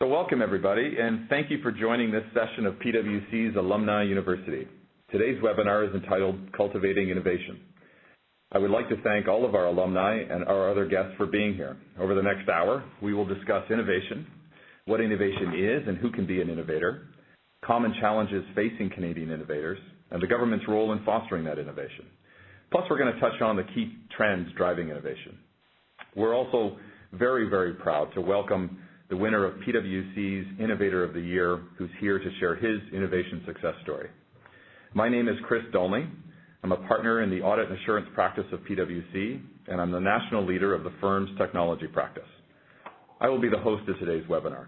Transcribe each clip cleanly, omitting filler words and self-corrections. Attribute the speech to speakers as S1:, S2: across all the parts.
S1: So welcome everybody, and thank you for joining this session of PwC's Alumni University. Today's webinar is entitled Cultivating Innovation. I would like to thank all of our alumni and our other guests for being here. Over the next hour, we will discuss innovation, what innovation is and who can be an innovator, common challenges facing Canadian innovators, and the government's role in fostering that innovation. Plus, we're going to touch on the key trends driving innovation. We're also very, very proud to welcome the winner of PwC's Innovator of the Year, who's here to share his innovation success story. My name is Chris Dolney. I'm a partner in the Audit and Assurance practice of PwC, and I'm the national leader of the firm's technology practice. I will be the host of today's webinar.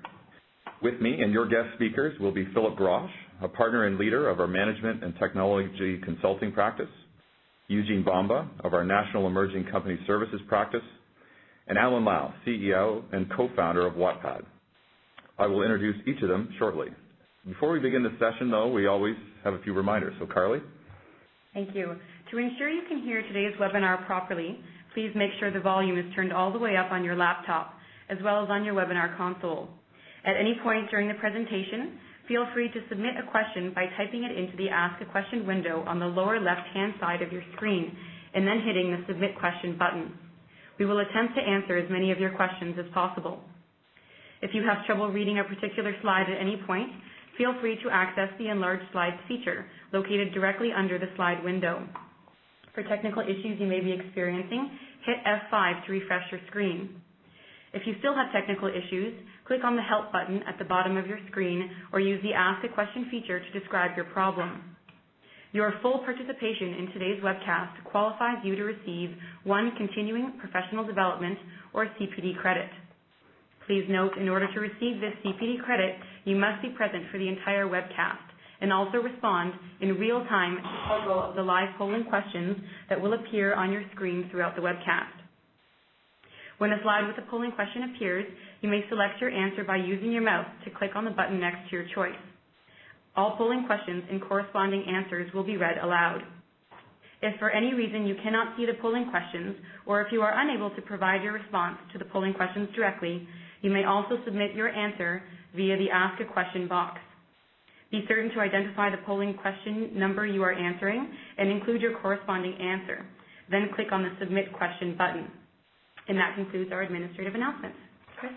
S1: With me and your guest speakers will be Philip Grosh, a partner and leader of our management and technology consulting practice, Eugene Bamba of our National Emerging Company Services practice, and Alan Lau, CEO and co-founder of Wattpad. I will introduce each of them shortly. Before we begin the session, though, we always have a few reminders. So, Carly?
S2: Thank you. To ensure you can hear today's webinar properly, please make sure the volume is turned all the way up on your laptop, as well as on your webinar console. At any point during the presentation, feel free to submit a question by typing it into the Ask a Question window on the lower left-hand side of your screen, and then hitting the Submit Question button. We will attempt to answer as many of your questions as possible. If you have trouble reading a particular slide at any point, feel free to access the Enlarged Slides feature located directly under the slide window. For technical issues you may be experiencing, hit F5 to refresh your screen. If you still have technical issues, click on the Help button at the bottom of your screen or use the Ask a Question feature to describe your problem. Your full participation in today's webcast qualifies you to receive 1 Continuing Professional Development or CPD credit. Please note, in order to receive this CPD credit, you must be present for the entire webcast and also respond in real time to several of the live polling questions that will appear on your screen throughout the webcast. When a slide with a polling question appears, you may select your answer by using your mouse to click on the button next to your choice. All polling questions and corresponding answers will be read aloud. If for any reason you cannot see the polling questions, or if you are unable to provide your response to the polling questions directly, you may also submit your answer via the Ask a Question box. Be certain to identify the polling question number you are answering and include your corresponding answer. Then click on the Submit Question button. And that concludes our administrative announcements. Chris?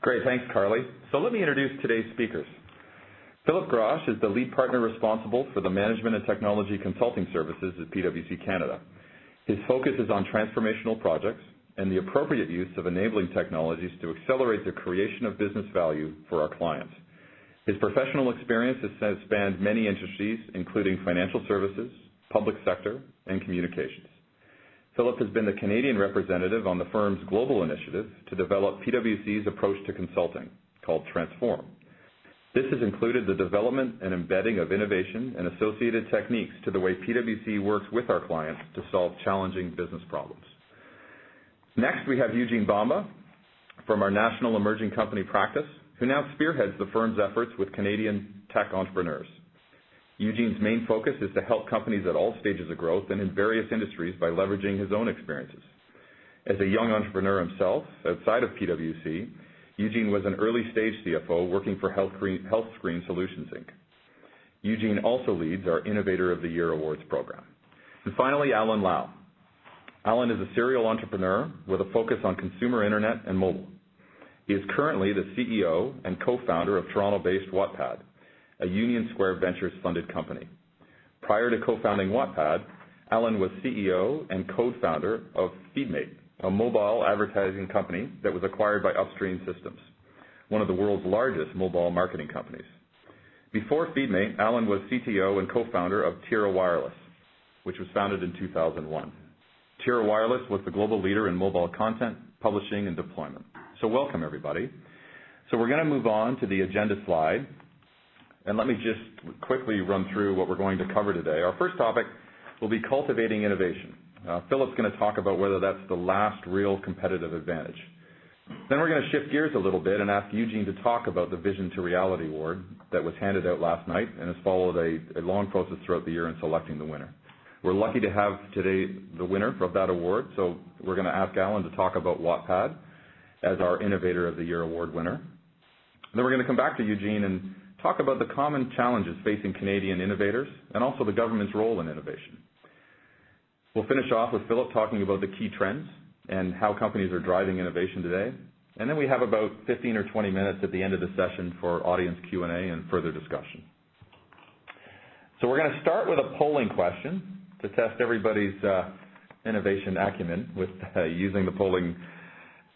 S1: Great, thanks, Carly. So let me introduce today's speakers. Philip Grosh is the lead partner responsible for the management and technology consulting services at PwC Canada. His focus is on transformational projects and the appropriate use of enabling technologies to accelerate the creation of business value for our clients. His professional experience has spanned many industries, including financial services, public sector, and communications. Philip has been the Canadian representative on the firm's global initiative to develop PwC's approach to consulting, called Transform. This has included the development and embedding of innovation and associated techniques to the way PwC works with our clients to solve challenging business problems. Next, we have Eugene Bamba from our National Emerging Company practice, who now spearheads the firm's efforts with Canadian tech entrepreneurs. Eugene's main focus is to help companies at all stages of growth and in various industries by leveraging his own experiences. As a young entrepreneur himself, outside of PwC, Eugene was an early-stage CFO working for HealthScreen Solutions, Inc. Eugene also leads our Innovator of the Year Awards program. And finally, Alan Lau. Alan is a serial entrepreneur with a focus on consumer internet and mobile. He is currently the CEO and co-founder of Toronto-based Wattpad, a Union Square Ventures-funded company. Prior to co-founding Wattpad, Alan was CEO and co-founder of Feedmate, a mobile advertising company that was acquired by Upstream Systems, one of the world's largest mobile marketing companies. Before Feedmate, Alan was CTO and co-founder of Tira Wireless, which was founded in 2001. Tira Wireless was the global leader in mobile content, publishing, and deployment. So welcome, everybody. So we're going to move on to the agenda slide, and let me just quickly run through what we're going to cover today. Our first topic will be cultivating innovation. Philip's going to talk about whether that's the last real competitive advantage. Then we're going to shift gears a little bit and ask Eugene to talk about the Vision to Reality Award that was handed out last night and has followed a long process throughout the year in selecting the winner. We're lucky to have today the winner of that award, so we're going to ask Alan to talk about Wattpad as our Innovator of the Year award winner. then we're going to come back to Eugene and talk about the common challenges facing Canadian innovators and also the government's role in innovation. We'll finish off with Philip talking about the key trends and how companies are driving innovation today. And then we have about 15 or 20 minutes at the end of the session for audience Q&A and further discussion. So we're going to start with a polling question to test everybody's innovation acumen with using the polling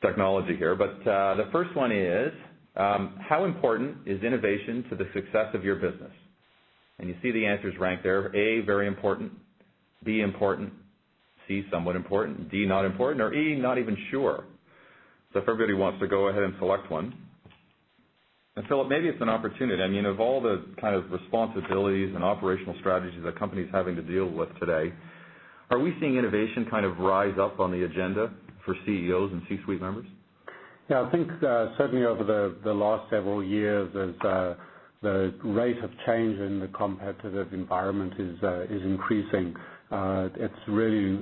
S1: technology here. But the first one is, how important is innovation to the success of your business? And you see the answers ranked there. A, very important. B, important. C, somewhat important. D, not important. Or E, not even sure. So if everybody wants to go ahead and select one. And Philip, maybe it's an opportunity. I mean, of all the kind of responsibilities and operational strategies that companies are having to deal with today, are we seeing innovation kind of rise up on the agenda for CEOs and C-suite members?
S3: Yeah, I think certainly over the last several years, as the rate of change in the competitive environment is increasing, it's really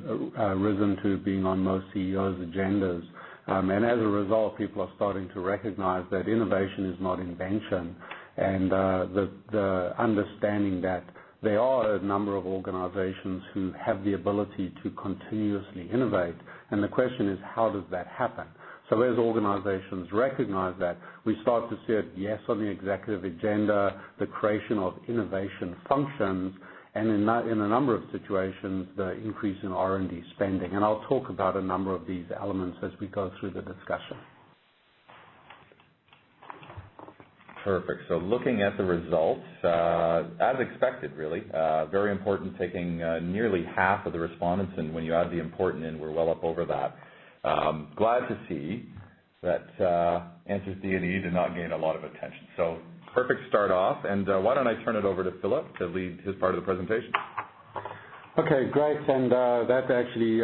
S3: risen to being on most CEOs' agendas. And as a result, people are starting to recognize that innovation is not invention, and the understanding that there are a number of organizations who have the ability to continuously innovate, and the question is, how does that happen? So as organizations recognize that, we start to see it, yes, on the executive agenda, the creation of innovation functions, and in a number of situations, the increase in R&D spending. And I'll talk about a number of these elements as we go through the discussion.
S1: Perfect. So looking at the results, as expected, really, very important, taking nearly half of the respondents, and when you add the important in, we're well up over that. Glad to see that answers D and E did not gain a lot of attention. So perfect start off, and why don't I turn it over to Philip to lead his part of the presentation.
S3: Okay, great, and that actually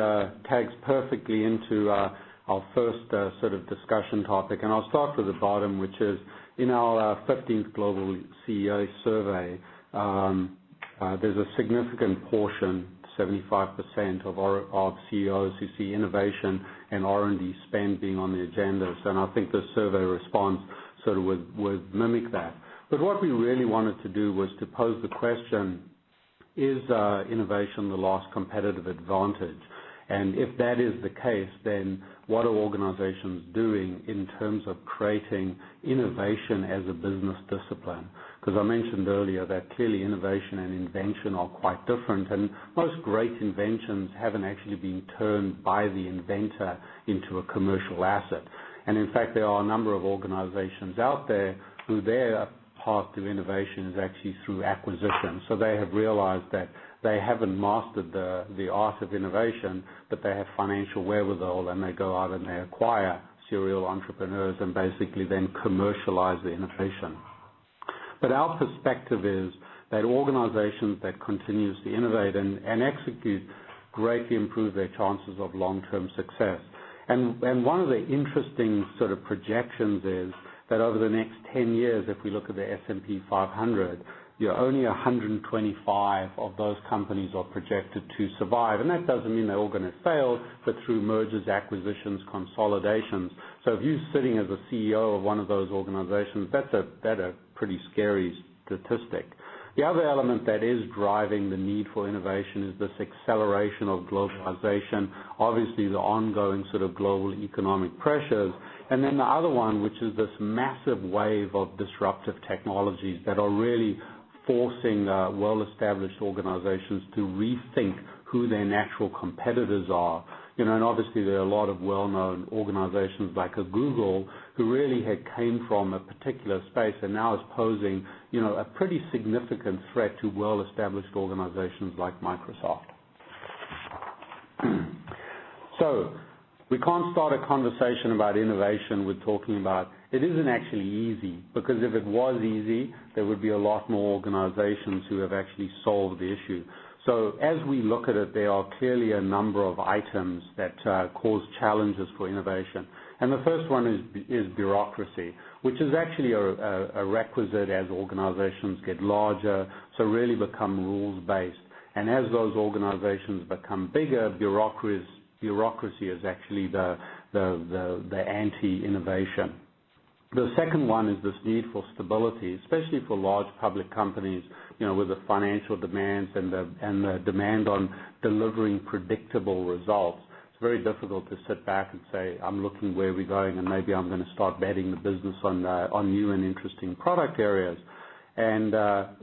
S3: tags perfectly into our first sort of discussion topic, and I'll start with the bottom, which is in our 15th Global CEO Survey, there's a significant portion, 75% of CEOs who see innovation and R&D spend being on the agendas, and I think the survey response sort of would mimic that. But what we really wanted to do was to pose the question, is innovation the lost competitive advantage? And if that is the case, then what are organizations doing in terms of creating innovation as a business discipline? Because I mentioned earlier that clearly innovation and invention are quite different, and most great inventions haven't actually been turned by the inventor into a commercial asset. And in fact, there are a number of organizations out there who their path to innovation is actually through acquisition. So they have realized that they haven't mastered the art of innovation, but they have financial wherewithal, and they go out and they acquire serial entrepreneurs and basically then commercialize the innovation. But our perspective is that organizations that continuously innovate and execute greatly improve their chances of long-term success. And one of the interesting sort of projections is that over the next 10 years, if we look at the S&P 500, only 125 of those companies are projected to survive. And that doesn't mean they're all going to fail, but through mergers, acquisitions, consolidations. So if you're sitting as a CEO of one of those organizations, that's a pretty scary statistic. The other element that is driving the need for innovation is this acceleration of globalization, obviously the ongoing sort of global economic pressures, and then the other one, which is this massive wave of disruptive technologies that are really forcing well-established organizations to rethink who their natural competitors are. And obviously there are a lot of well-known organizations like a Google who really came from a particular space and now is posing, a pretty significant threat to well-established organizations like Microsoft. So we can't start a conversation about innovation with talking about it isn't actually easy, because if it was easy, there would be a lot more organizations who have actually solved the issue. So as we look at it, there are clearly a number of items that cause challenges for innovation. And the first one is bureaucracy, which is actually a requisite as organizations get larger, so really become rules-based. And as those organizations become bigger, bureaucracy is actually the anti-innovation. The second one is this need for stability, especially for large public companies, with the financial demands and the demand on delivering predictable results. It's very difficult to sit back and say, I'm looking where we're going, and maybe I'm going to start betting the business on new and interesting product areas. And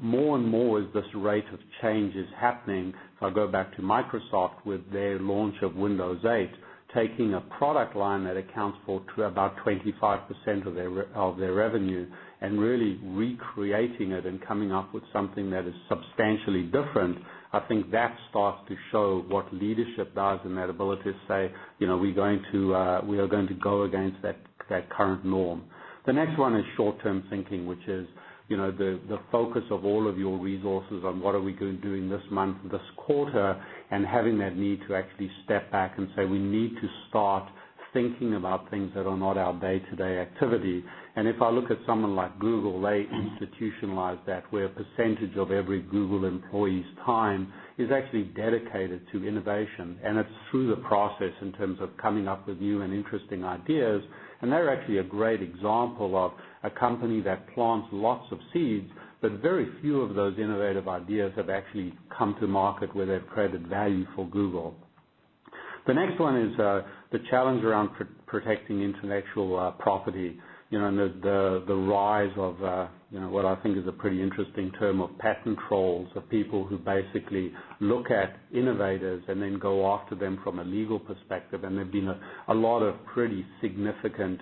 S3: more and more as this rate of change is happening, if I go back to Microsoft with their launch of Windows 8, taking a product line that accounts for about 25% of their revenue and really recreating it and coming up with something that is substantially different, I think that starts to show what leadership does in that ability to say, we are going to go against that current norm. The next one is short-term thinking, which is the focus of all of your resources on what are we going to do in this month, this quarter, and having that need to actually step back and say we need to start thinking about things that are not our day-to-day activity. And if I look at someone like Google, they institutionalize that, where a percentage of every Google employee's time is actually dedicated to innovation, and it's through the process in terms of coming up with new and interesting ideas. And they're actually a great example of a company that plants lots of seeds, but very few of those innovative ideas have actually come to market where they've created value for Google. The next one is the challenge around protecting intellectual property, and the rise of what I think is a pretty interesting term of patent trolls, of people who basically look at innovators and then go after them from a legal perspective. And there have been a lot of pretty significant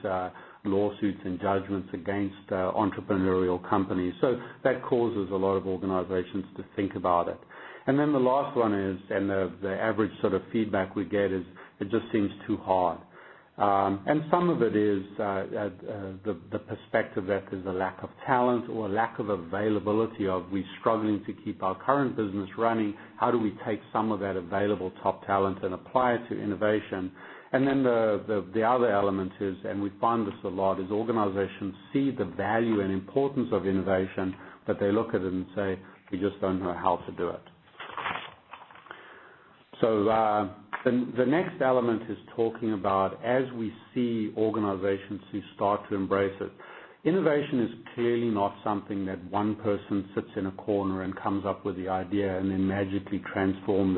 S3: lawsuits and judgments against entrepreneurial companies. So that causes a lot of organizations to think about it. And then the last one is, and the average sort of feedback we get is, it just seems too hard. And some of it is the perspective that there's a lack of talent or a lack of availability of we're struggling to keep our current business running. How do we take some of that available top talent and apply it to innovation? And then the other element is, and we find this a lot, is organizations see the value and importance of innovation, but they look at it and say, we just don't know how to do it. So the next element is talking about, as we see organizations who start to embrace it, innovation is clearly not something that one person sits in a corner and comes up with the idea and then magically transforms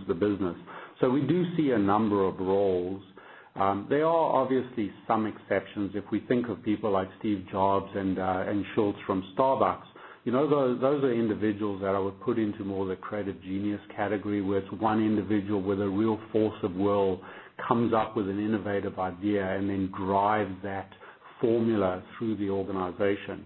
S3: the business. So we do see a number of roles. There are obviously some exceptions. If we think of people like Steve Jobs and Schultz from Starbucks, those are individuals that I would put into more the creative genius category, where it's one individual with a real force of will comes up with an innovative idea and then drives that formula through the organization.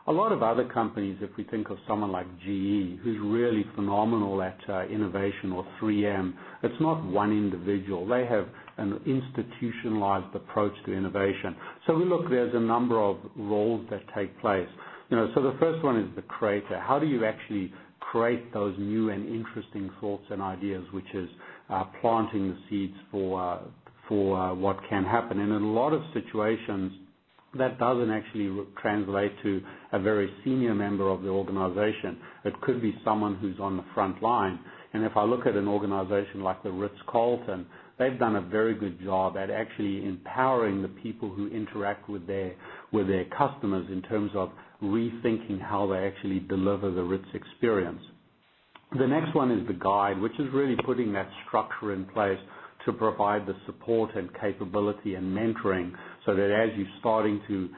S3: A lot of other companies, if we think of someone like GE, who's really phenomenal at innovation, or 3M, it's not one individual. They have an institutionalized approach to innovation. So there's a number of roles that take place. So the first one is the creator. How do you actually create those new and interesting thoughts and ideas, which is planting the seeds for what can happen. And in a lot of situations, that doesn't actually translate to a very senior member of the organization. It could be someone who's on the front line. And if I look at an organization like the Ritz-Carlton, they've done a very good job at actually empowering the people who interact with their customers in terms of rethinking how they actually deliver the Ritz experience. The next one is the guide, which is really putting that structure in place to provide the support and capability and mentoring, so that as you're starting to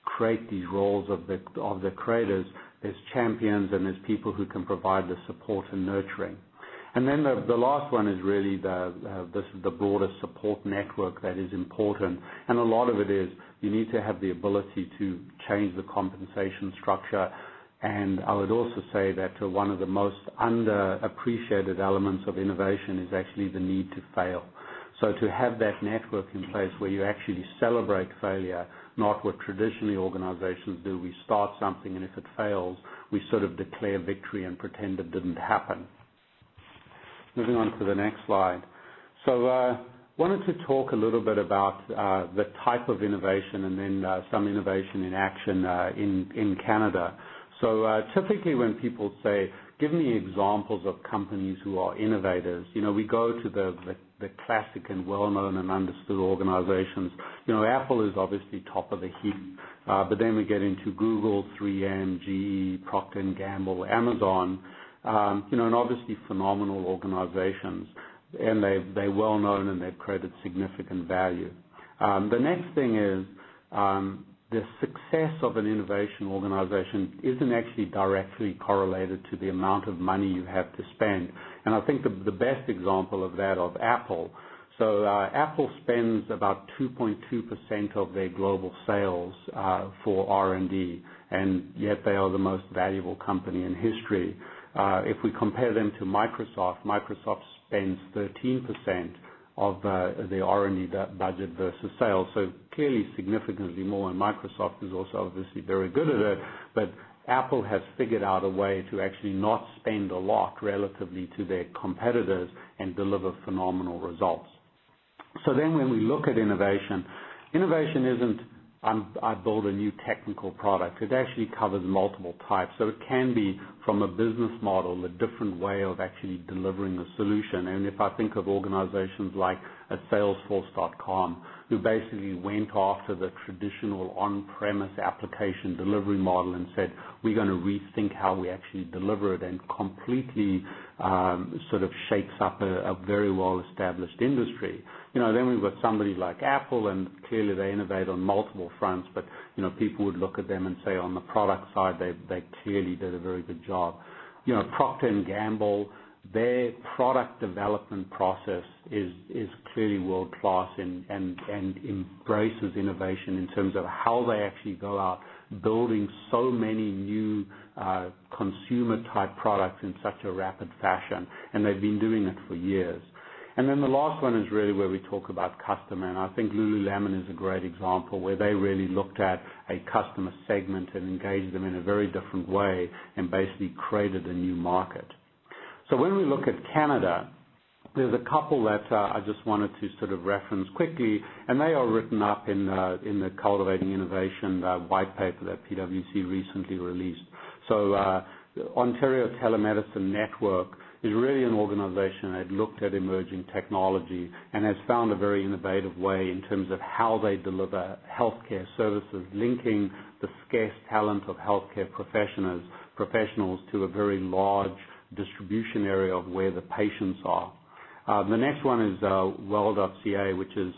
S3: create these roles of the creators, there's champions and there's people who can provide the support and nurturing. And then the last one is really the broader support network that is important. And a lot of it is you need to have the ability to change the compensation structure. And I would also say that one of the most underappreciated elements of innovation is actually the need to fail. So to have that network in place where you actually celebrate failure, not what traditionally organizations do. We start something, and if it fails, we sort of declare victory and pretend it didn't happen. Moving on to the next slide. So wanted to talk a little bit about the type of innovation, and then some innovation in action in Canada. So typically when people say give me examples of companies who are innovators. We go to the classic and well-known and understood organizations. Apple is obviously top of the heap, but then we get into Google, 3M, GE, Procter & Gamble, Amazon, and obviously phenomenal organizations, and they're well-known and they've created significant value. The next thing is the success of an innovation organization isn't actually directly correlated to the amount of money you have to spend. And I think the best example of that of Apple. So Apple spends about 2.2% of their global sales for R&D, and yet they are the most valuable company in history. If we compare them to Microsoft, Microsoft spends 13% of the R&D budget versus sales, so clearly significantly more, and Microsoft is also obviously very good at it, but Apple has figured out a way to actually not spend a lot relatively to their competitors and deliver phenomenal results. So then when we look at innovation, innovation isn't I build a new technical product. It actually covers multiple types. So it can be from a business model, a different way of actually delivering a solution. And if I think of organizations like a Salesforce.com, who basically went after the traditional on-premise application delivery model and said, we're going to rethink how we actually deliver it, and completely sort of shakes up a very well-established industry. Then we've got somebody like Apple, and clearly they innovate on multiple fronts, but, people would look at them and say on the product side, they clearly did a very good job. Procter & Gamble, their product development process is clearly world-class and embraces innovation in terms of how they actually go out building so many new consumer-type products in such a rapid fashion, and they've been doing it for years. And then the last one is really where we talk about customer, and I think Lululemon is a great example where they really looked at a customer segment and engaged them in a very different way and basically created a new market. So when we look at Canada, there's a couple that I just wanted to sort of reference quickly, and they are written up in the Cultivating Innovation white paper that PwC recently released. So Ontario Telemedicine Network is really an organization that looked at emerging technology and has found a very innovative way in terms of how they deliver healthcare services, linking the scarce talent of healthcare professionals to a very large distribution area of where the patients are. The next one is well.ca, which is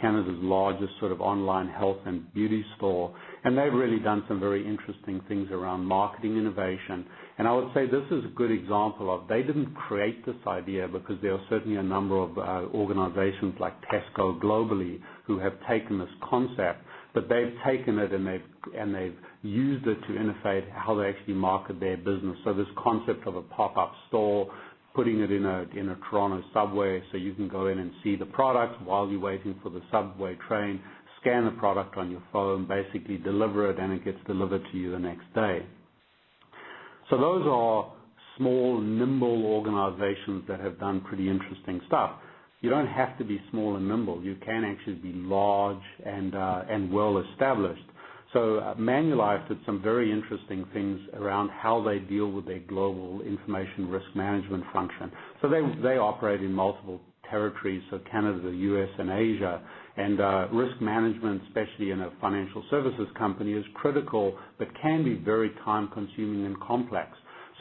S3: Canada's largest sort of online health and beauty store, and they've really done some very interesting things around marketing innovation. And I would say this is a good example of, they didn't create this idea, because there are certainly a number of organizations like Tesco globally who have taken this concept, but they've taken it and they've used it to innovate how they actually market their business. So this concept of a pop-up store, putting it in a Toronto subway so you can go in and see the product while you're waiting for the subway train, scan the product on your phone, basically deliver it, and it gets delivered to you the next day. So those are small, nimble organizations that have done pretty interesting stuff. You don't have to be small and nimble. You can actually be large and well established. So Manulife did some very interesting things around how they deal with their global information risk management function. So they operate in multiple territories, so Canada, the US, and Asia. And risk management, especially in a financial services company, is critical, but can be very time-consuming and complex.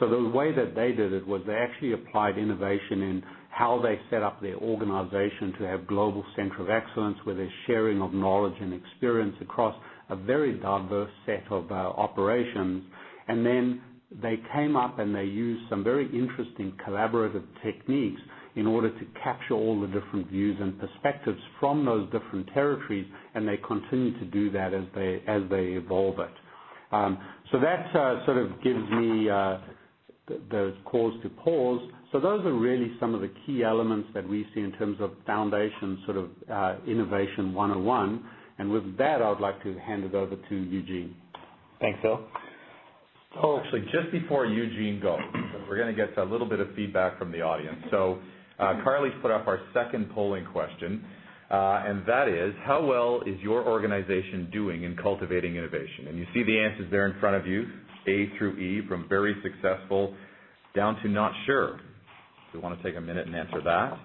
S3: So the way that they did it was they actually applied innovation in how they set up their organization to have global center of excellence, where there's sharing of knowledge and experience across a very diverse set of operations. And then they came up and they used some very interesting collaborative techniques in order to capture all the different views and perspectives from those different territories, and they continue to do that as they evolve it. So that sort of gives me the cause to pause. So those are really some of the key elements that we see in terms of foundation sort of Innovation 101. And with that, I would like to hand it over to Eugene.
S1: Thanks, Phil. So actually, just before Eugene goes, we're going to get a little bit of feedback from the audience. So Carly's put up our second polling question, and that is, how well is your organization doing in cultivating innovation? And you see the answers there in front of you, A through E, from very successful, down to not sure. Do you want to take a minute and answer that?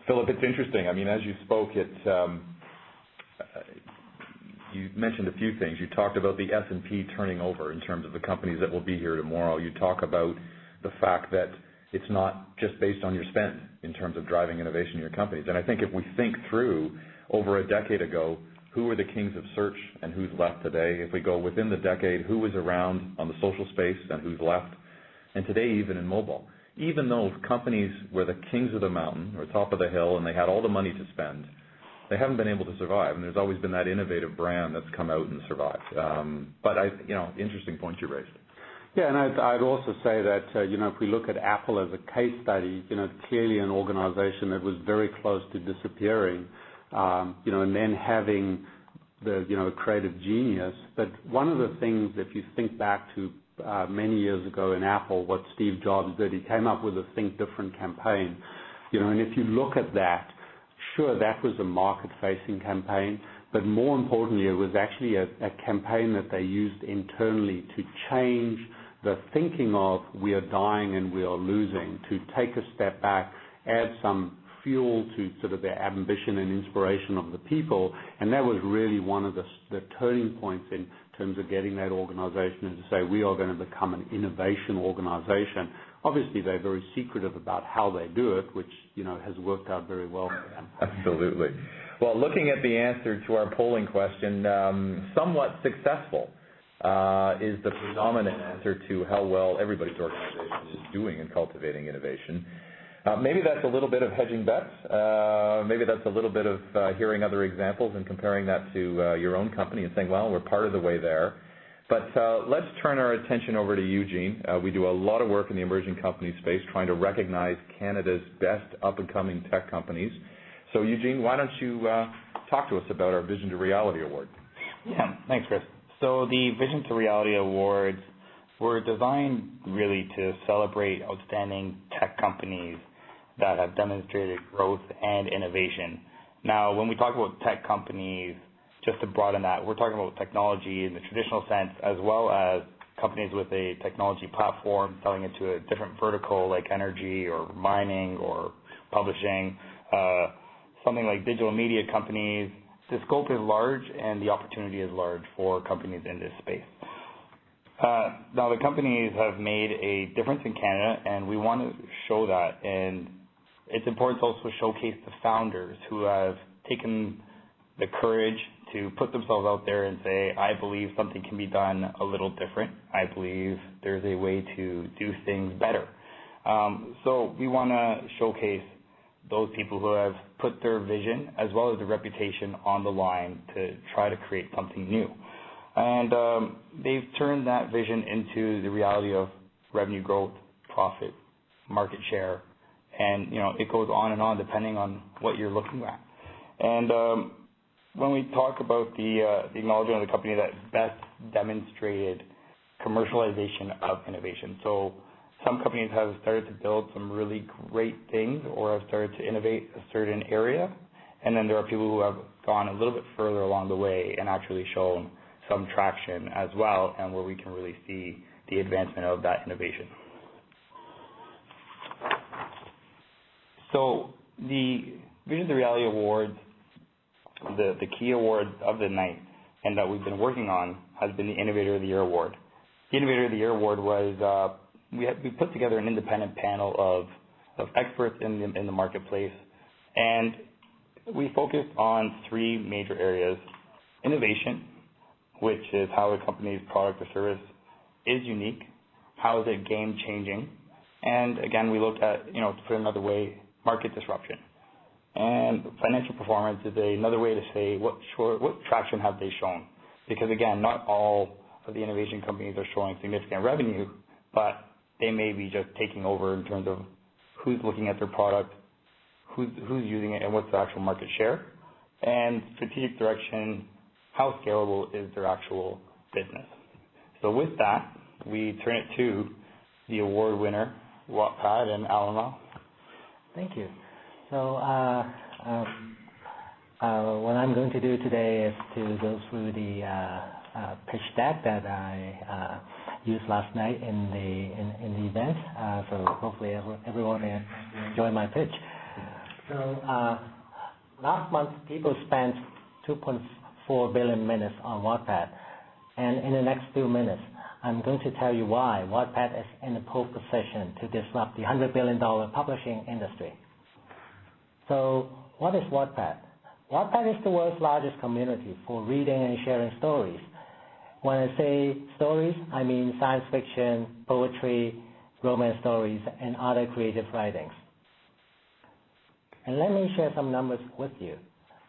S1: Philip, it's interesting. I mean, as you spoke, you mentioned a few things. You talked about the S&P turning over in terms of the companies that will be here tomorrow. You talk about the fact that it's not just based on your spend in terms of driving innovation in your companies. And I think if we think through over a decade ago, who were the kings of search and who's left today? If we go within the decade, who was around on the social space and who's left? And today, even in mobile, even though companies were the kings of the mountain or top of the hill and they had all the money to spend, they haven't been able to survive. And there's always been that innovative brand that's come out and survived. But interesting point you raised.
S3: Yeah, and I'd also say that, if we look at Apple as a case study, clearly an organization that was very close to disappearing, and then having the creative genius. But one of the things, if you think back to many years ago in Apple, what Steve Jobs did, he came up with a Think Different campaign. And if you look at that, sure, that was a market-facing campaign, but more importantly, it was actually a campaign that they used internally to change the thinking of we are dying and we are losing, to take a step back, add some fuel to sort of the ambition and inspiration of the people, and that was really one of the turning points in terms of getting that organization to say we are going to become an innovation organization. Obviously, they're very secretive about how they do it, which has worked out very well for them.
S1: Absolutely. Well, looking at the answer to our polling question, somewhat successful is the predominant answer to how well everybody's organization is doing in cultivating innovation. Maybe that's a little bit of hedging bets. Maybe that's a little bit of hearing other examples and comparing that to your own company and saying, well, we're part of the way there. But let's turn our attention over to Eugene. We do a lot of work in the emerging company space trying to recognize Canada's best up-and-coming tech companies. So, Eugene, why don't you talk to us about our Vision to Reality Award?
S4: Yeah, thanks, Chris. So the Vision to Reality Awards were designed really to celebrate outstanding tech companies that have demonstrated growth and innovation. Now, when we talk about tech companies, just to broaden that, we're talking about technology in the traditional sense, as well as companies with a technology platform selling into a different vertical like energy or mining or publishing, something like digital media companies. The scope is large and the opportunity is large for companies in this space. Now, the companies have made a difference in Canada, and we want to show that. And it's important to also showcase the founders who have taken the courage to put themselves out there and say, I believe something can be done a little different. I believe there's a way to do things better. So we want to showcase those people who have put their vision as well as their reputation on the line to try to create something new. And they've turned that vision into the reality of revenue growth, profit, market share, and it goes on and on depending on what you're looking at. And when we talk about the acknowledgement of the company that best demonstrated commercialization of innovation, so some companies have started to build some really great things or have started to innovate a certain area, and then there are people who have gone a little bit further along the way and actually shown some traction as well, and where we can really see the advancement of that innovation. So the Vision to Reality Awards, the key award of the night and that we've been working on has been the Innovator of the Year Award. The Innovator of the Year Award was we put together an independent panel of experts in the marketplace, and we focused on three major areas: innovation, which is how a company's product or service is unique, how is it game changing, and again we looked at, to put it another way, market disruption. And financial performance is another way to say what traction have they shown, because again, not all of the innovation companies are showing significant revenue, but they may be just taking over in terms of who's looking at their product, who's using it, and what's the actual market share, and strategic direction, how scalable is their actual business. So with that, we turn it to the award winner, Wattpad and Alama.
S5: Thank you. So what I'm going to do today is to go through the pitch deck that I used last night in the event. So hopefully everyone will enjoy my pitch. So last month, people spent 2.4 billion minutes on Wattpad. And in the next few minutes, I'm going to tell you why Wattpad is in a pole position to disrupt the $100 billion publishing industry. So what is Wattpad? Wattpad is the world's largest community for reading and sharing stories. When I say stories, I mean science fiction, poetry, romance stories, and other creative writings. And let me share some numbers with you.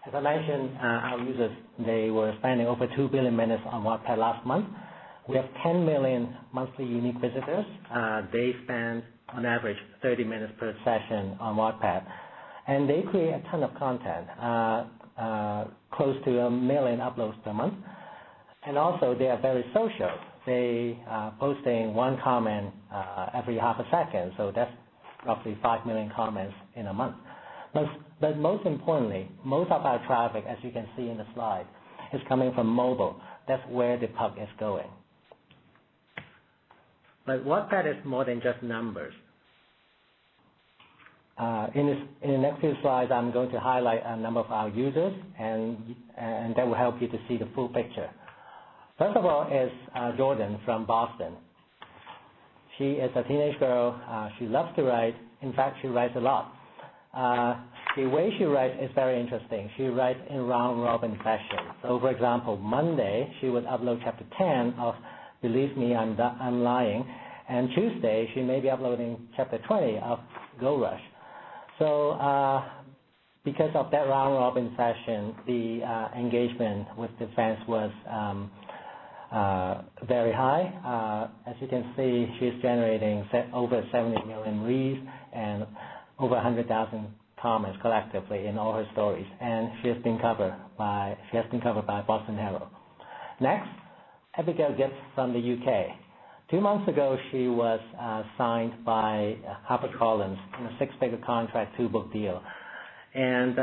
S5: As I mentioned, our users, they were spending over 2 billion minutes on Wattpad last month. We have 10 million monthly unique visitors. They spend, on average, 30 minutes per session on Wattpad. And they create a ton of content, close to 1 million uploads per month. And also, they are very social. They are posting one comment every half a second, so that's roughly 5 million comments in a month. But most importantly, most of our traffic, as you can see in the slide, is coming from mobile. That's where the puck is going. But Wattpad is more than just numbers. In the next few slides, I'm going to highlight a number of our users, and that will help you to see the full picture. First of all is Jordan from Boston. She is a teenage girl. She loves to write. In fact, she writes a lot. The way she writes is very interesting. She writes in round-robin fashion. So, for example, Monday, she would upload chapter 10 of Believe Me, I'm Lying, and Tuesday, she may be uploading chapter 20 of Go Rush. So, because of that round-robin fashion, the engagement with the fans was very high. As you can see, she's generating over 70 million reads and over 100,000 comments collectively in all her stories, and she has been covered by Boston Herald. Next, Abigail Gibbs from the UK. 2 months ago, she was signed by HarperCollins in a 6-figure contract 2-book deal, and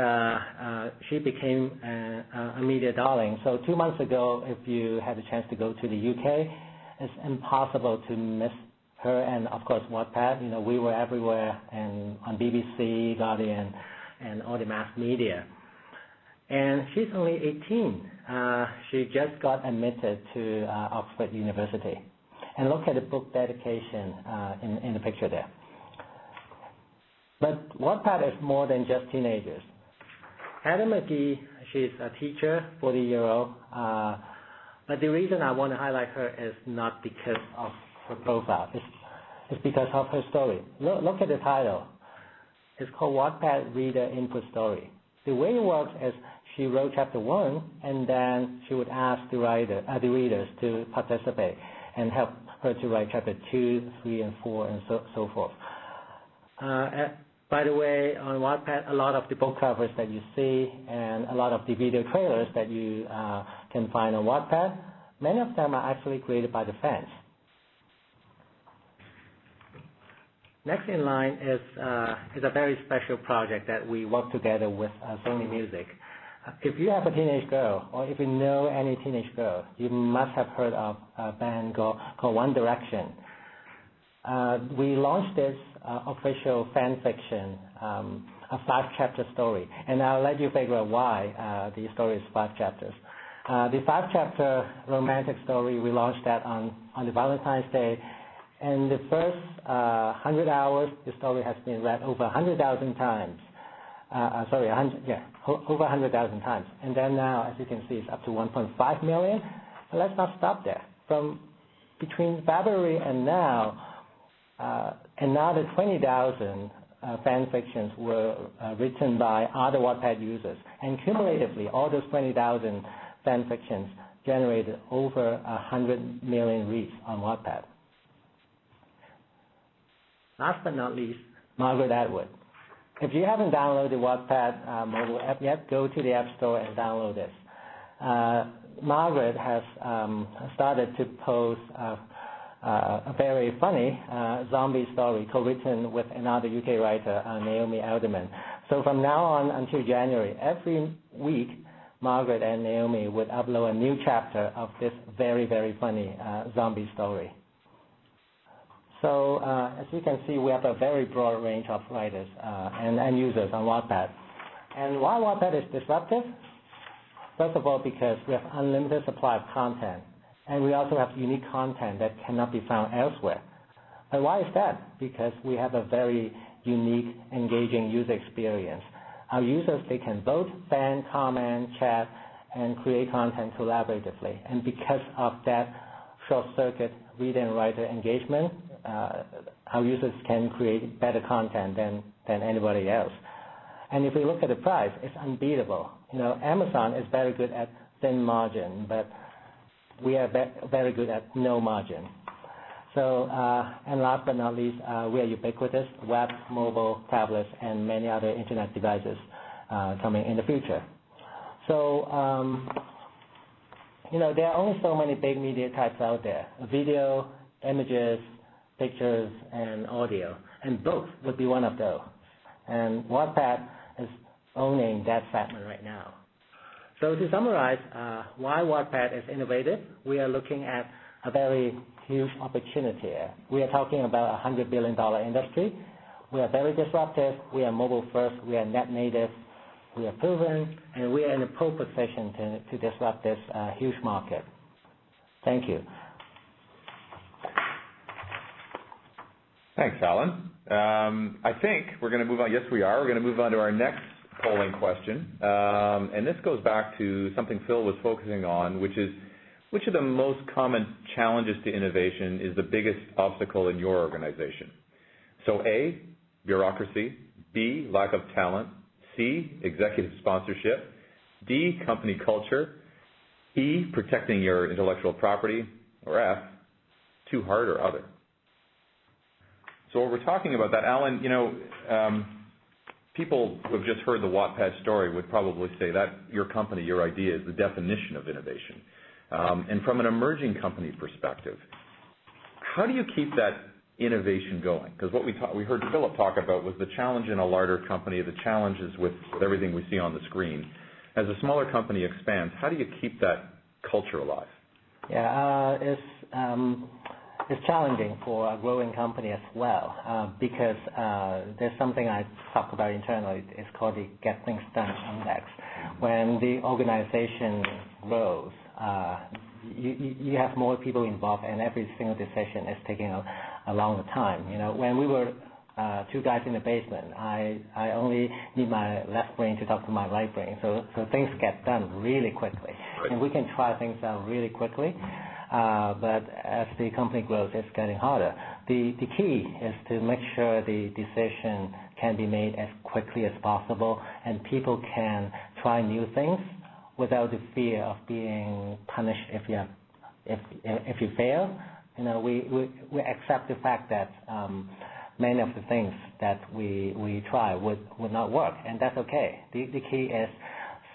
S5: she became a media darling. So 2 months ago, if you had a chance to go to the UK, it's impossible to miss her and, of course, Wattpad. You know, we were everywhere and on BBC, Guardian, and all the mass media. And she's only 18. She just got admitted to Oxford University. And look at the book dedication in the picture there. But Wattpad is more than just teenagers. Heather McGee, she's a teacher, 40-year-old. But the reason I want to highlight her is not because of her profile. It's because of her story. Look at the title. It's called Wattpad Reader Input Story. The way it works is she wrote chapter 1, and then she would ask the readers to participate and help her to write chapter 2, 3, and 4, and so forth. By the way, on Wattpad, a lot of the book covers that you see and a lot of the video trailers that you can find on Wattpad, many of them are actually created by the fans. Next in line is a very special project that we work together with Sony Music. If you have a teenage girl, or if you know any teenage girl, you must have heard of a band called One Direction. We launched this official fan fiction, a 5-chapter story, and I'll let you figure out why the story is 5 chapters. The 5-chapter romantic story, we launched that on the Valentine's Day, and the first 100 hours, the story has been read over 100,000 times. Over 100,000 times. And then now, as you can see, it's up to 1.5 million. But let's not stop there. From between February and now, another 20,000 fan fictions were written by other Wattpad users. And cumulatively, all those 20,000 fan fictions generated over 100 million reads on Wattpad. Last but not least, Margaret Atwood. If you haven't downloaded the Wattpad mobile app yet, go to the App Store and download this. Margaret has started to post a very funny zombie story co-written with another UK writer, Naomi Alderman. So from now on until January, every week, Margaret and Naomi would upload a new chapter of this very, very funny zombie story. So as you can see, we have a very broad range of writers and end users on Wattpad. And why Wattpad is disruptive? First of all, because we have unlimited supply of content, and we also have unique content that cannot be found elsewhere. But why is that? Because we have a very unique, engaging user experience. Our users, they can vote, fan, comment, chat, and create content collaboratively. And because of that short-circuit reader and writer engagement, our users can create better content than anybody else. And if we look at the price, it's unbeatable. Amazon is very good at thin margin, but we are very good at no margin. So, and last but not least, we are ubiquitous: web, mobile, tablets, and many other internet devices coming in the future. So, there are only so many big media types out there: video, images, pictures, and audio, and both would be one of those. And Wattpad is owning that segment right now. So to summarize, why Wattpad is innovative, we are looking at a very huge opportunity here. We are talking about a $100 billion industry. We are very disruptive. We are mobile first. We are net native. We are proven, and we are in a pole position to disrupt this huge market. Thank you.
S1: Thanks, Alan. I think we're going to move on. Yes, we are. We're going to move on to our next polling question. And this goes back to something Phil was focusing on, which is, which of the most common challenges to innovation is the biggest obstacle in your organization? So A, bureaucracy; B, lack of talent; C, executive sponsorship; D, company culture; E, protecting your intellectual property; or F, too hard or other. So when we're talking about that, Alan, people who have just heard the Wattpad story would probably say that your company, your idea, is the definition of innovation. And from an emerging company perspective, how do you keep that innovation going? Because what we heard Philip talk about was the challenge in a larger company, the challenges with everything we see on the screen. As a smaller company expands, how do you keep that culture alive?
S5: Yeah, it's challenging for a growing company as well, because there's something I talk about internally. It's called the Get Things Done Index. When the organization grows, you have more people involved, and every single decision is taking a longer time. When we were two guys in the basement, I only need my left brain to talk to my right brain, so things get done really quickly, and we can try things out really quickly. But as the company grows, it's getting harder. The key is to make sure the decision can be made as quickly as possible, and people can try new things without the fear of being punished if you fail. We accept the fact that many of the things that we try would not work, and that's okay. The key is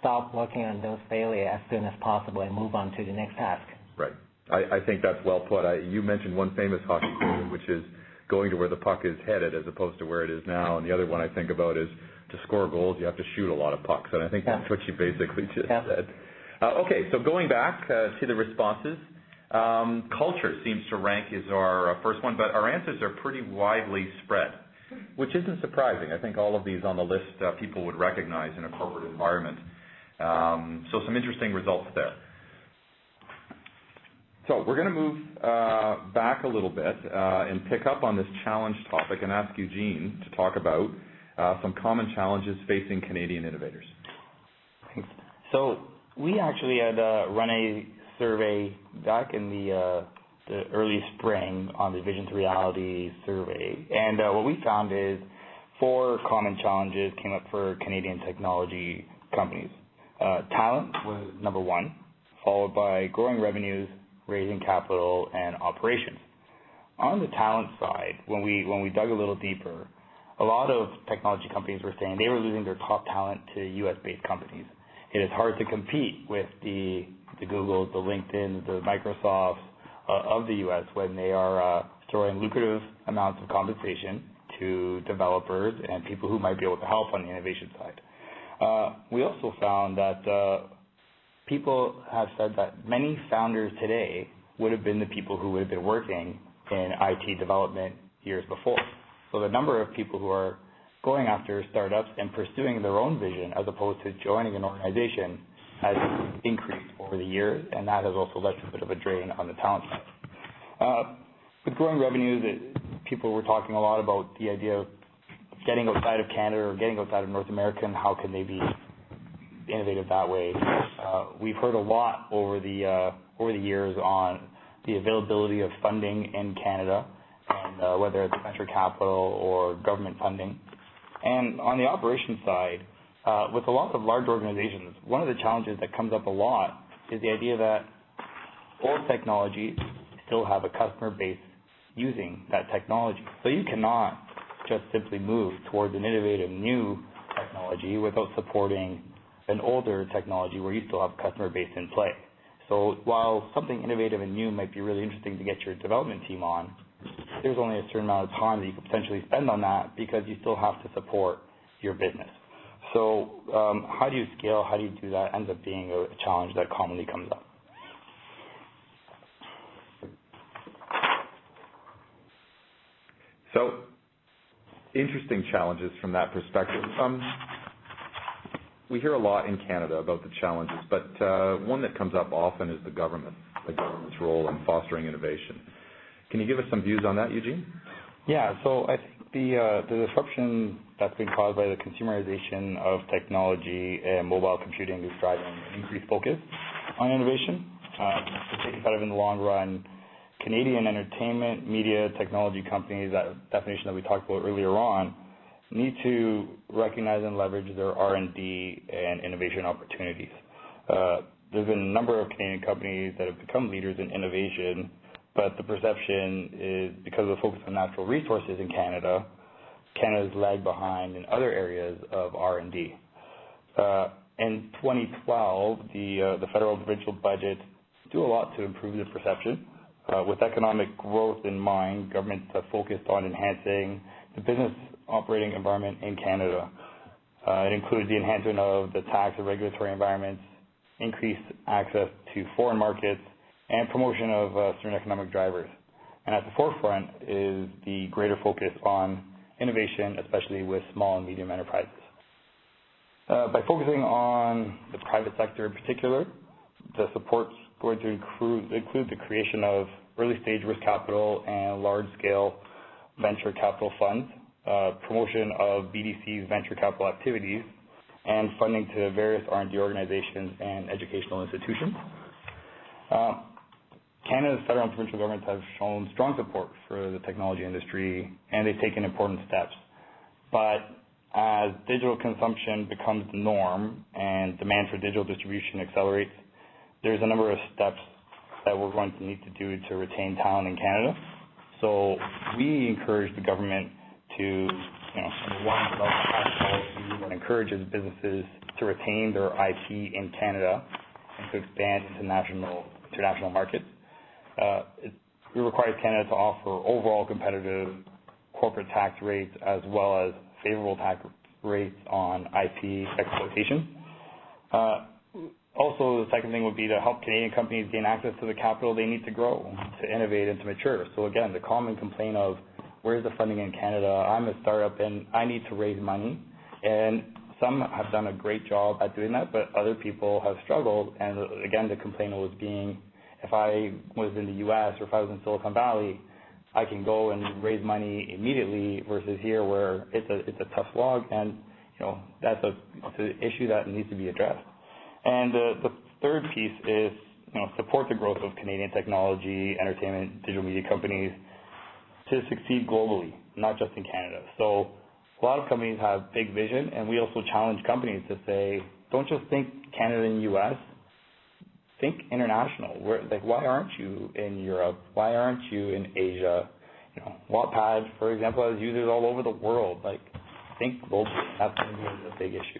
S5: stop working on those failures as soon as possible and move on to the next task.
S1: Right. I think that's well put. You mentioned one famous hockey quote, which is going to where the puck is headed as opposed to where it is now. And the other one I think about is to score goals, you have to shoot a lot of pucks. And I think that's what you basically just said. Okay, so going back to the responses, culture seems to rank as our first one, but our answers are pretty widely spread, which isn't surprising. I think all of these on the list people would recognize in a corporate environment. So some interesting results there. So we're going to move back a little bit and pick up on this challenge topic and ask Eugene to talk about some common challenges facing Canadian innovators.
S4: Thanks. So we actually had run a survey back in the early spring on the Vision to Reality survey, and what we found is 4 common challenges came up for Canadian technology companies. Talent was number 1, followed by growing revenues, raising capital, and operations. On the talent side, when we dug a little deeper, a lot of technology companies were saying they were losing their top talent to U.S.-based companies. It is hard to compete with the Googles, the LinkedIn, the Microsofts of the U.S. when they are throwing lucrative amounts of compensation to developers and people who might be able to help on the innovation side. We also found that people have said that many founders today would have been the people who would have been working in IT development years before. So the number of people who are going after startups and pursuing their own vision as opposed to joining an organization has increased over the years, and that has also led to a bit of a drain on the talent side. With growing revenues, people were talking a lot about the idea of getting outside of Canada or getting outside of North America, and how can they be innovative that way. We've heard a lot over the years on the availability of funding in Canada, and whether it's venture capital or government funding. And on the operations side, with a lot of large organizations, one of the challenges that comes up a lot is the idea that old technologies still have a customer base using that technology. So you cannot just simply move towards an innovative new technology without supporting an older technology where you still have a customer base in play. So while something innovative and new might be really interesting to get your development team on, there's only a certain amount of time that you could potentially spend on that because you still have to support your business. So how do you scale? How do you do that? Ends up being a challenge that commonly comes up.
S1: So interesting challenges from that perspective. We hear a lot in Canada about the challenges, but one that comes up often is the government's role in fostering innovation. Can you give us some views on that, Eugene?
S4: Yeah, so I think the disruption that's been caused by the consumerization of technology and mobile computing is driving an increased focus on innovation. To take it out of in the long run, Canadian entertainment, media, technology companies, that definition that we talked about earlier on, need to recognize and leverage their R&D and innovation opportunities. There's been a number of Canadian companies that have become leaders in innovation, but the perception is because of the focus on natural resources in Canada, Canada's lagged behind in other areas of R&D. In 2012, the federal and provincial budgets do a lot to improve the perception. With economic growth in mind, governments have focused on enhancing the business operating environment in Canada. It includes the enhancement of the tax and regulatory environments, increased access to foreign markets, and promotion of certain economic drivers. And at the forefront is the greater focus on innovation, especially with small and medium enterprises. By focusing on the private sector in particular, the support's going to include the creation of early-stage risk capital and large-scale venture capital funds, promotion of BDC's venture capital activities, and funding to various R&D organizations and educational institutions. Canada's federal and provincial governments have shown strong support for the technology industry, and they've taken important steps. But as digital consumption becomes the norm and demand for digital distribution accelerates, there's a number of steps that we're going to need to do to retain talent in Canada. So we encourage the government to, number one, develop a tax policy that encourages businesses to retain their IP in Canada and to expand into international markets. It requires Canada to offer overall competitive corporate tax rates as well as favorable tax rates on IP exploitation. Also, the second thing would be to help Canadian companies gain access to the capital they need to grow, to innovate, and to mature. So again, the common complaint of, where's the funding in Canada? I'm a startup and I need to raise money. And some have done a great job at doing that, but other people have struggled. And again, the complaint was being, if I was in the U.S. or if I was in Silicon Valley, I can go and raise money immediately versus here where it's a tough slog, and that's an issue that needs to be addressed. And the third piece is support the growth of Canadian technology, entertainment, digital media companies to succeed globally, not just in Canada. So a lot of companies have big vision, and we also challenge companies to say, don't just think Canada and U.S., think international. Why aren't you in Europe? Why aren't you in Asia? Wattpad, for example, has users all over the world. Think globally. That's going to be a big issue.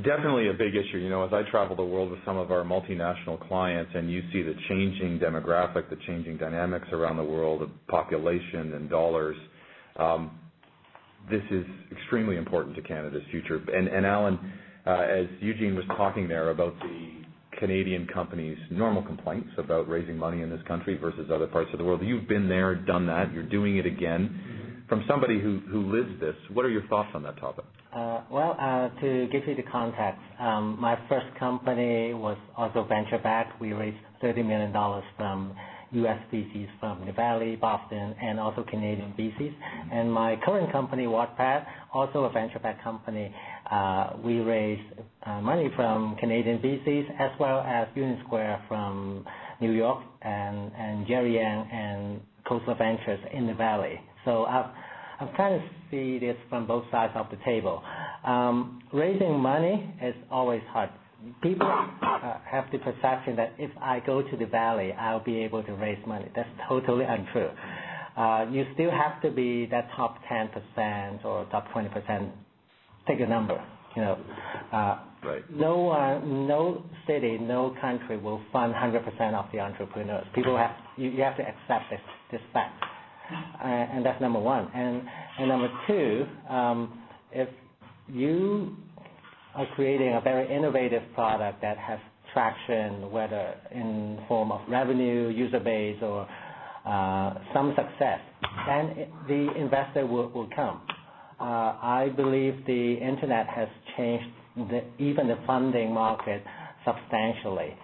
S1: Definitely a big issue. As I travel the world with some of our multinational clients and you see the changing demographic, the changing dynamics around the world of population and dollars, this is extremely important to Canada's future. And Alan, as Eugene was talking there about the Canadian companies' normal complaints about raising money in this country versus other parts of the world. You've been there, done that. You're doing it again. From somebody who lives this, what are your thoughts on that topic?
S5: To give you the context, my first company was also venture-backed. We raised $30 million from U.S. VCs from the Valley, Boston, and also Canadian VCs. And my current company, Wattpad, also a venture-backed company, we raised money from Canadian VCs as well as Union Square from New York and Jerry Yang and Coastal Ventures in the Valley. So I'm trying to see this from both sides of the table. Raising money is always hard. People have the perception that if I go to the Valley, I'll be able to raise money. That's totally untrue. You still have to be that top 10% or top 20%. Take a number.
S1: Right.
S5: No city, no country will fund 100% of the entrepreneurs. You have to accept this fact, and that's number one. And number two, if you are creating a very innovative product that has traction, whether in form of revenue, user base, or some success, then the investor will come. I believe the internet has changed even the funding market substantially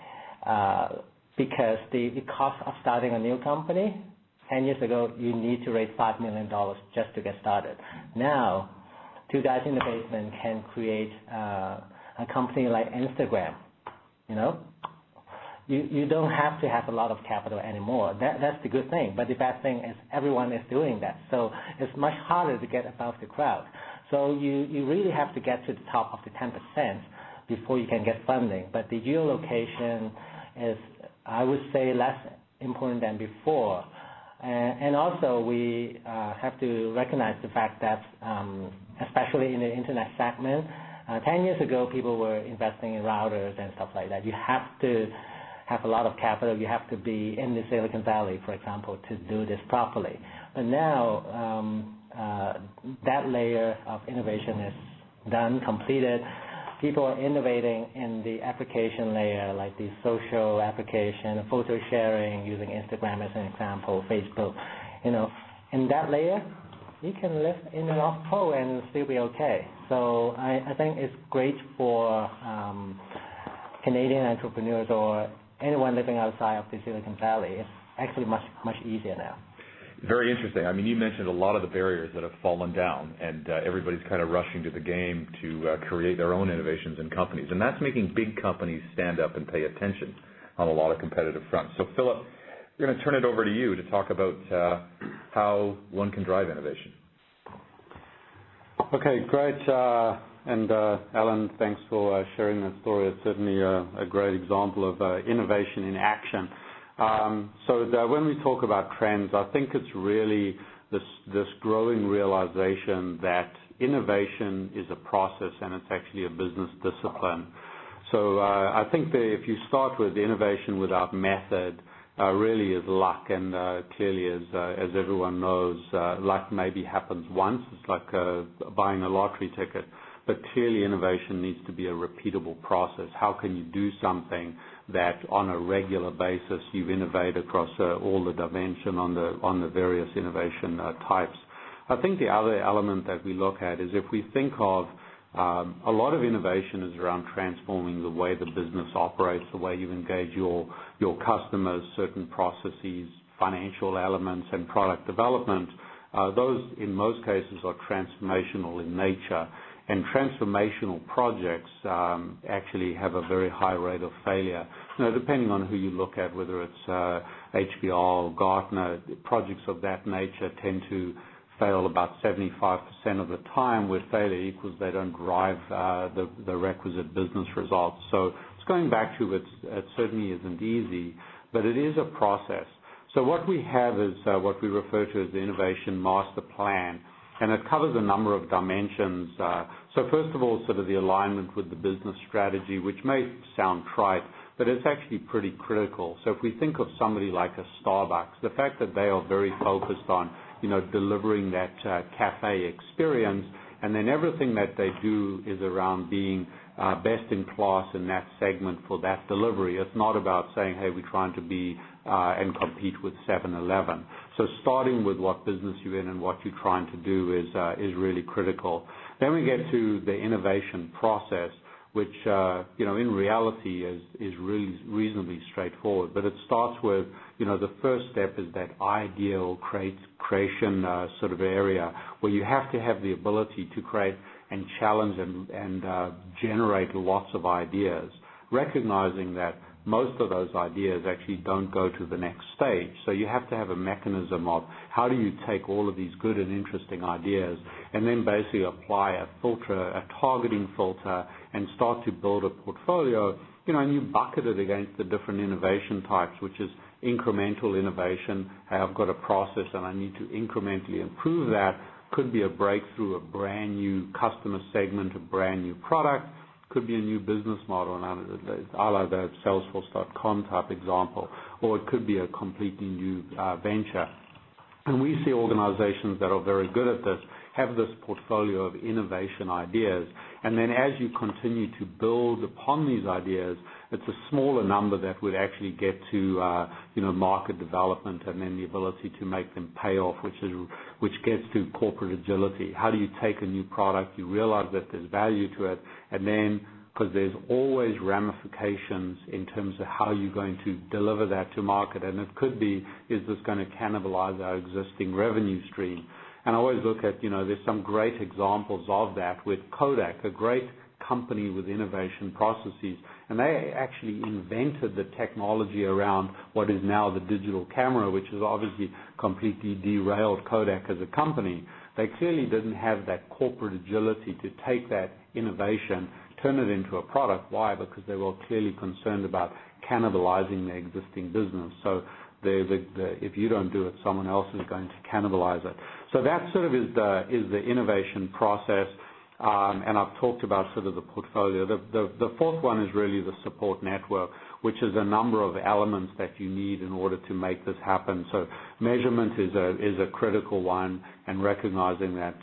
S5: because the cost of starting a new company, 10 years ago, you need to raise $5 million just to get started. Now, two guys in the basement can create a company like Instagram. You don't have to have a lot of capital anymore. That's the good thing. But the bad thing is everyone is doing that. So it's much harder to get above the crowd. So you really have to get to the top of the 10% before you can get funding. But the geolocation is, I would say, less important than before. And also we have to recognize the fact that, especially in the internet segment, 10 years ago people were investing in routers and stuff like that. You have to have a lot of capital. You have to be in the Silicon Valley, for example, to do this properly. But now that layer of innovation is done, completed. People are innovating in the application layer, like the social application, photo sharing, using Instagram as an example, Facebook. In that layer, you can live in the North Pole and still be okay. So I think it's great for Canadian entrepreneurs or anyone living outside of the Silicon Valley. It's actually much, much easier now.
S1: Very interesting. I mean, you mentioned a lot of the barriers that have fallen down, and everybody's kind of rushing to the game to create their own innovations and companies. And that's making big companies stand up and pay attention on a lot of competitive fronts. So, Philip, we're going to turn it over to you to talk about how one can drive innovation.
S3: Okay, great. And Alan, thanks for sharing that story. It's certainly a great example of innovation in action. When we talk about trends, I think it's really this growing realization that innovation is a process and it's actually a business discipline. So I think that if you start with innovation without method, really is luck, and clearly, as everyone knows, luck maybe happens once. It's like buying a lottery ticket. But clearly, innovation needs to be a repeatable process. How can you do something that on a regular basis you innovate across all the dimension on the various innovation types? I think the other element that we look at is if we think of a lot of innovation is around transforming the way the business operates, the way you engage your customers, certain processes, financial elements, and product development. Those, in most cases, are transformational in nature. And transformational projects actually have a very high rate of failure. Depending on who you look at, whether it's HBR or Gartner, projects of that nature tend to fail about 75% of the time, where failure equals they don't drive the requisite business results. So it's going back to it certainly isn't easy, but it is a process. So what we have is what we refer to as the Innovation Master Plan, and it covers a number of dimensions. So first of all, sort of the alignment with the business strategy, which may sound trite, but it's actually pretty critical. So if we think of somebody like a Starbucks, the fact that they are very focused on delivering that cafe experience and then everything that they do is around being best in class in that segment for that delivery. It's not about saying, hey, we're trying to be and compete with 7-Eleven. So starting with what business you're in and what you're trying to do is really critical. Then we get to the innovation process, which in reality is really reasonably straightforward. But it starts with, the first step is that ideal creation sort of area where you have to have the ability to create and challenge and generate lots of ideas, recognizing that most of those ideas actually don't go to the next stage. So you have to have a mechanism of how do you take all of these good and interesting ideas and then basically apply a filter, a targeting filter, and start to build a portfolio, and you bucket it against the different innovation types, which is incremental innovation. Hey, I've got a process and I need to incrementally improve that. Could be a breakthrough, a brand new customer segment, a brand new product. Could be a new business model, a la the Salesforce.com type example, or it could be a completely new venture. And we see organizations that are very good at this have this portfolio of innovation ideas, and then as you continue to build upon these ideas, it's a smaller number that would actually get to market development and then the ability to make them pay off, which gets to corporate agility. How do you take a new product, you realize that there's value to it, and then because there's always ramifications in terms of how you're going to deliver that to market, and it could be, is this going to cannibalize our existing revenue stream? And I always look at, there's some great examples of that with Kodak, a great company with innovation processes, and they actually invented the technology around what is now the digital camera, which has obviously completely derailed Kodak as a company. They clearly didn't have that corporate agility to take that innovation, turn it into a product. Why? Because they were clearly concerned about cannibalizing their existing business. So if you don't do it, someone else is going to cannibalize it. So that sort of is the innovation process, and I've talked about sort of the portfolio. The fourth one is really the support network, which is a number of elements that you need in order to make this happen. So measurement is a critical one, and recognizing that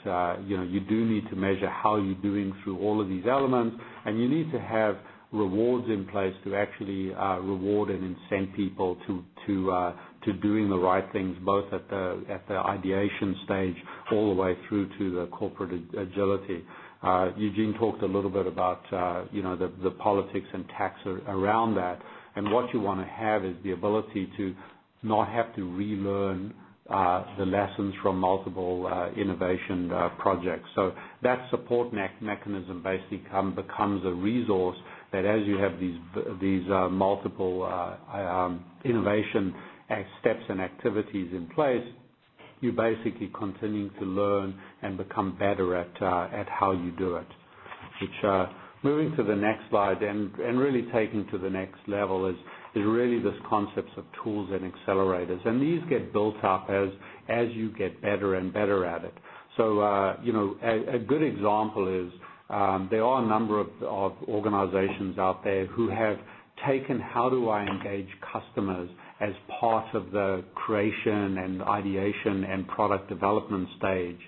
S3: you do need to measure how you're doing through all of these elements, and you need to have rewards in place to actually reward and incent people to doing the right things, both at the ideation stage all the way through to the corporate agility. Eugene talked a little bit about the politics and tax around that, and what you want to have is the ability to not have to relearn the lessons from multiple innovation projects. So that support mechanism basically becomes a resource that as you have these multiple innovation steps and activities in place, you basically continue to learn and become better at how you do it. Which, moving to the next slide and really taking to the next level is really this concepts of tools and accelerators, and these get built up as you get better and better at it. So a good example is there are a number of organizations out there who have taken how do I engage customers as part of the creation and ideation and product development stage.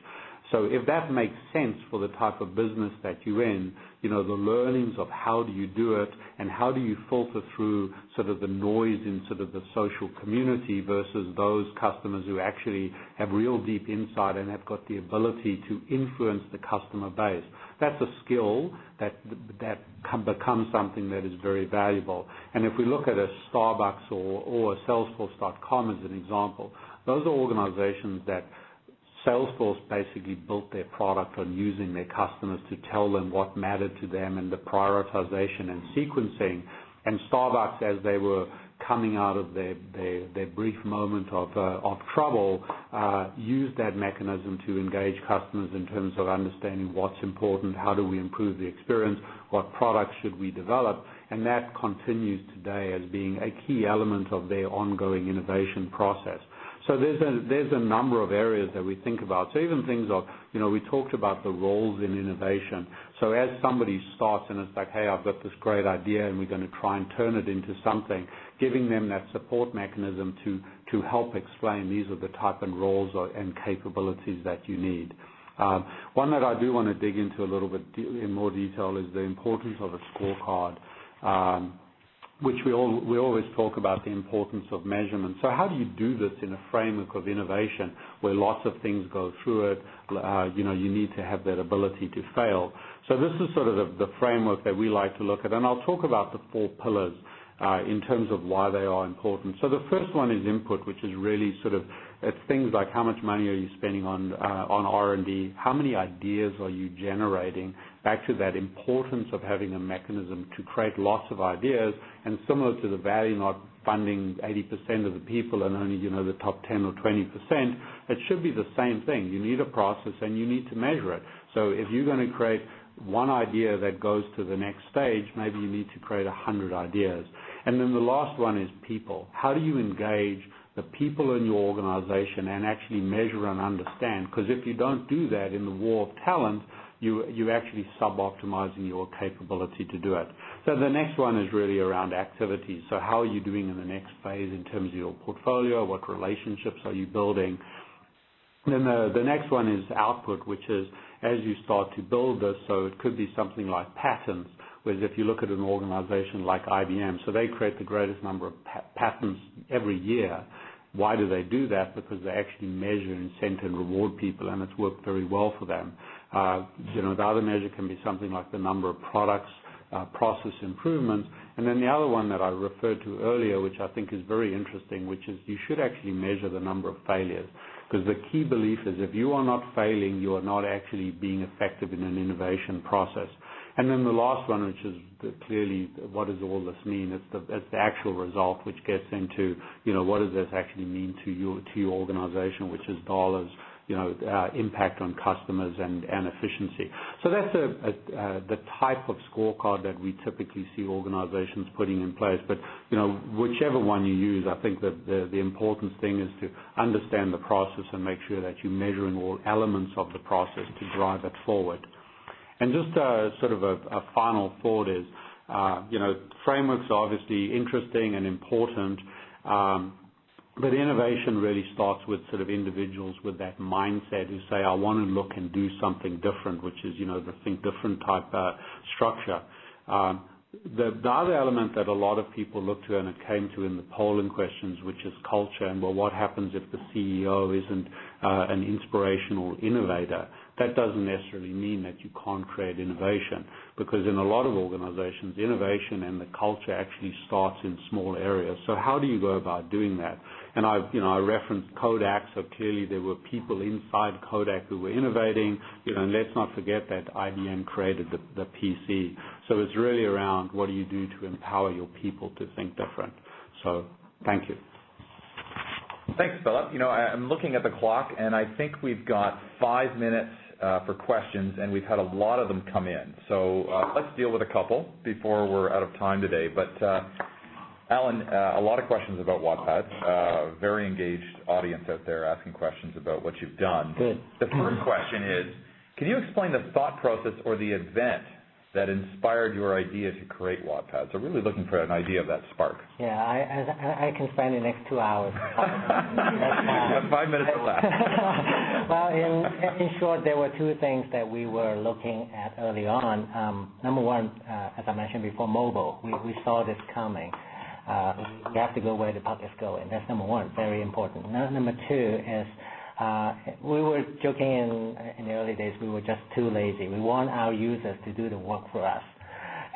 S3: So if that makes sense for the type of business that you're in, the learnings of how do you do it and how do you filter through sort of the noise in sort of the social community versus those customers who actually have real deep insight and have got the ability to influence the customer base. That's a skill that becomes something that is very valuable. And if we look at a Starbucks or a Salesforce.com as an example, those are organizations that Salesforce basically built their product on using their customers to tell them what mattered to them and the prioritization and sequencing. And Starbucks, as they were coming out of their brief moment of trouble, used that mechanism to engage customers in terms of understanding what's important, how do we improve the experience, what products should we develop, and that continues today as being a key element of their ongoing innovation process. So there's a number of areas that we think about. So even things of, we talked about the roles in innovation. So as somebody starts and it's like, hey, I've got this great idea and we're going to try and turn it into something, giving them that support mechanism to help explain these are the type of roles and capabilities that you need. One that I do want to dig into a little bit in more detail is the importance of a scorecard, which we always talk about the importance of measurement. So how do you do this in a framework of innovation where lots of things go through it? You need to have that ability to fail. So this is sort of the framework that we like to look at, and I'll talk about the 4 pillars in terms of why they are important. So the first one is input, which is really it's things like how much money are you spending on R&D, how many ideas are you generating, back to that importance of having a mechanism to create lots of ideas, and similar to the Valley not funding 80% of the people and only, the top 10 or 20%, it should be the same thing. You need a process and you need to measure it. So if you're going to create one idea that goes to the next stage, maybe you need to create 100 ideas. And then the last one is people. How do you engage the people in your organization and actually measure and understand? Because if you don't do that in the war of talent, you're actually sub-optimizing your capability to do it. So the next one is really around activities. So how are you doing in the next phase in terms of your portfolio? What relationships are you building? Then the next one is output, which is as you start to build this, so it could be something like patents, whereas if you look at an organization like IBM, so they create the greatest number of patents every year. Why do they do that? Because they actually measure, incent, and reward people, and it's worked very well for them. The other measure can be something like the number of products, process improvements, and then the other one that I referred to earlier, which I think is very interesting, which is you should actually measure the number of failures. Because the key belief is if you are not failing, you are not actually being effective in an innovation process. And then the last one, which is clearly what does all this mean? It's the actual result, which gets into, what does this actually mean to your organization, which is dollars, impact on customers and efficiency. So that's the type of scorecard that we typically see organizations putting in place. But, whichever one you use, I think that the important thing is to understand the process and make sure that you're measuring all elements of the process to drive it forward. And just sort of a final thought is, frameworks are obviously interesting and important, but innovation really starts with sort of individuals with that mindset who say, I want to look and do something different, which is, the think different type structure. The other element that a lot of people look to, and it came to in the polling questions, which is culture, and what happens if the CEO isn't an inspirational innovator? That doesn't necessarily mean that you can't create innovation, because in a lot of organizations, innovation and the culture actually starts in small areas. So how do you go about doing that? And I referenced Kodak, so clearly there were people inside Kodak who were innovating, and let's not forget that IBM created the PC. So it's really around what do you do to empower your people to think different. So thank you.
S1: Thanks, Philip. I'm looking at the clock, and I think we've got 5 minutes for questions, and we've had a lot of them come in. So let's deal with a couple before we're out of time today. But Alan, a lot of questions about Wattpad. Very engaged audience out there asking questions about what you've done.
S5: Good.
S1: The first question is, can you explain the thought process or the event that inspired your idea to create Wattpad? So really looking for an idea of that spark.
S5: Yeah, I can spend the next 2 hours.
S1: You have 5 minutes left.
S5: Well, in short, there were 2 things that we were looking at early on. Number one, as I mentioned before, mobile. We saw this coming. We have to go where the puck is going. That's number one, very important. Number 2 is we were joking in the early days, we were just too lazy. We want our users to do the work for us.